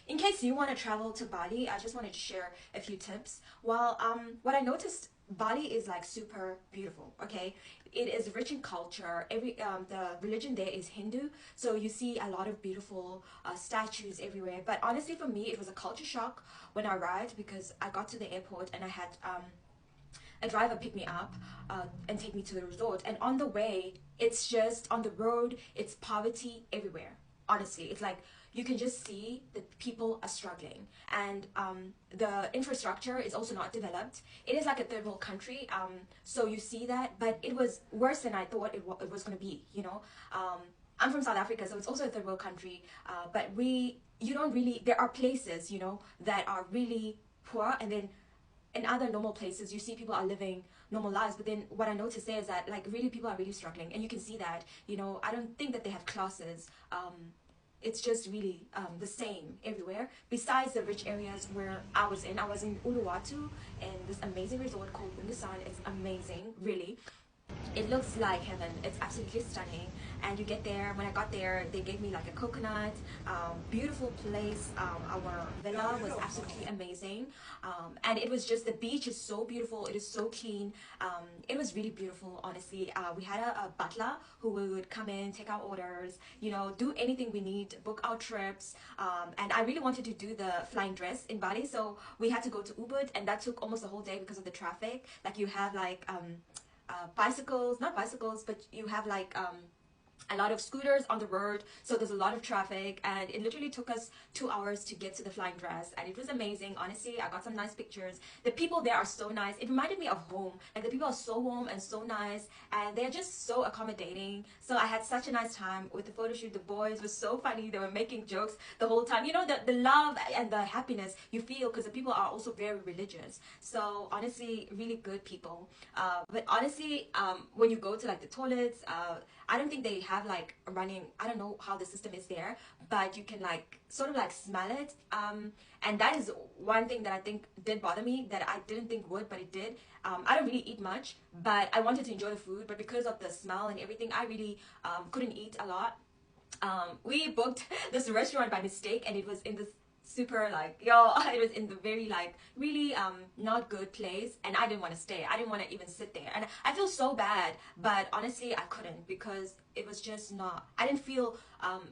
in case you want to travel to Bali, I just wanted to share a few tips. Well, what I noticed, Bali is like super beautiful. Okay, it is rich in culture. The religion there is Hindu, so you see a lot of beautiful statues everywhere. But honestly, for me, it was a culture shock when I arrived because I got to the airport and I had a driver pick me up and take me to the resort. And on the way, it's just on the road, it's poverty everywhere. Honestly, it's like you can just see that people are struggling, and the infrastructure is also not developed. It is like a third world country, so you see that, but it was worse than I thought it was going to be. I'm from South Africa, so it's also a third world country, but you don't really, there are places, that are really poor, and then in other normal places you see people are living normal lives. But then what I noticed there is that like really people are really struggling, and you can see that. I don't think that they have classes. It's just really the same everywhere, besides the rich areas where I was in. I was in Uluwatu, and this amazing resort called Sun. It's amazing, really. It looks like heaven. It's absolutely stunning. And you get there, when I got there, they gave me like a coconut. Beautiful place. Our villa was absolutely amazing, and it was just, the beach is so beautiful, it is so clean. It was really beautiful, honestly. We had a butler who would come in, take our orders, do anything we need, book our trips. And I really wanted to do the flying dress in Bali, so we had to go to Ubud, and that took almost the whole day because of the traffic. Like you have like bicycles, not bicycles, but you have like a lot of scooters on the road, so there's a lot of traffic, and it literally took us 2 hours to get to the flying dress, and it was amazing. Honestly, I got some nice pictures. The people there are so nice. It reminded me of home. Like the people are so warm and so nice, and they're just so accommodating. So I had such a nice time with the photo shoot. The boys were so funny. They were making jokes the whole time. The love and the happiness you feel, because the people are also very religious. So honestly, really good people. But honestly, when you go to like the toilets, I don't think they have like running, I don't know how the system is there, but you can like sort of like smell it. And that is one thing that I think did bother me, that I didn't think would, but it did. I don't really eat much, but I wanted to enjoy the food, but because of the smell and everything, I really couldn't eat a lot. We booked this restaurant by mistake, and it was in this super like, it was in the very like really not good place, and I didn't want to stay. I didn't want to even sit there, and I feel so bad, but honestly I couldn't, because it was just not, I didn't feel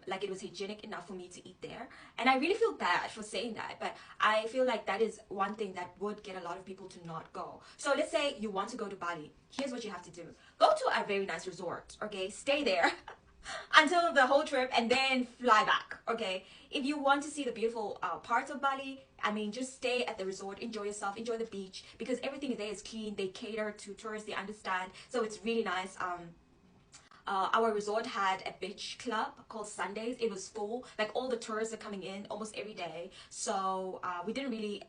like it was hygienic enough for me to eat there. And I really feel bad for saying that, but I feel like that is one thing that would get a lot of people to not go. So let's say you want to go to Bali. Here's what you have to do: go to a very nice resort, okay, stay there until the whole trip, and then fly back. Okay, if you want to see the beautiful parts of Bali, I mean, just stay at the resort, enjoy yourself, enjoy the beach, because everything there is clean. They cater to tourists, they understand, so it's really nice. Our resort had a beach club called Sundays. It was full, like all the tourists are coming in almost every day. So we didn't really,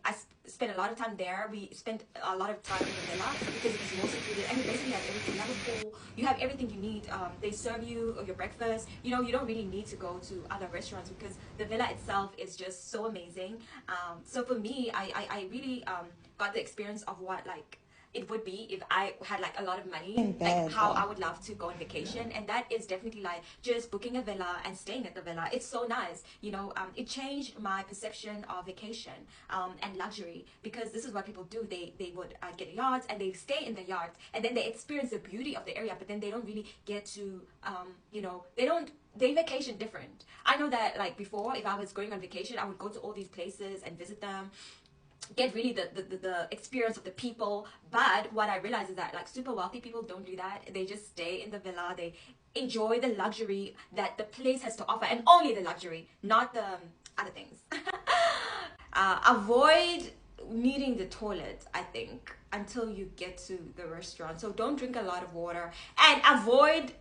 spent a lot of time there. We spent a lot of time in the villa because it was more secluded, and you basically have everything. You have a pool, you have everything you need. They serve you your breakfast. You don't really need to go to other restaurants, because the villa itself is just so amazing. So for me, I really got the experience of what like it would be if I had like a lot of money, like how I would love to go on vacation. And that is definitely like just booking a villa and staying at the villa. It's so nice, it changed my perception of vacation and luxury, because this is what people do. They would get yachts, and they stay in the yachts, and then they experience the beauty of the area, but then they don't really get to they vacation different. I know that like before, if I was going on vacation, I would go to all these places and visit them, get really the experience of the people. But what I realized is that like super wealthy people don't do that. They just stay in the villa. They enjoy the luxury that the place has to offer, and only the luxury, not the other things. Avoid needing the toilet, I think, until you get to the restaurant. So don't drink a lot of water, and avoid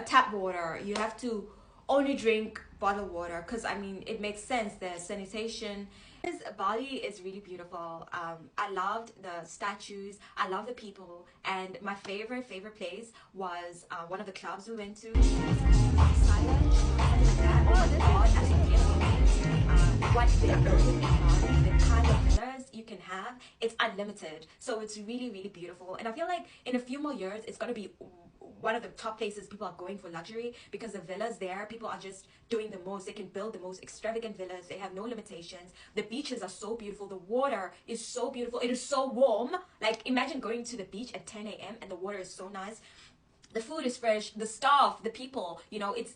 tap water. You have to only drink bottled water, because I mean it makes sense. The sanitation. Bali is really beautiful. I loved the statues, I love the people, and my favorite place was one of the clubs we went to. What the kind of villas you can can have, it's unlimited. So it's really, really beautiful. And I feel like in a few more years, it's going to be one of the top places people are going for luxury, because the villas there, people are just doing the most. They can build the most extravagant villas. They have no limitations. The beaches are so beautiful. The water is so beautiful. It is so warm. Like, imagine going to the beach at 10 a.m. and the water is so nice. The food is fresh. The staff, the people, you know, it's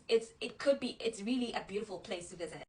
really a beautiful place to visit.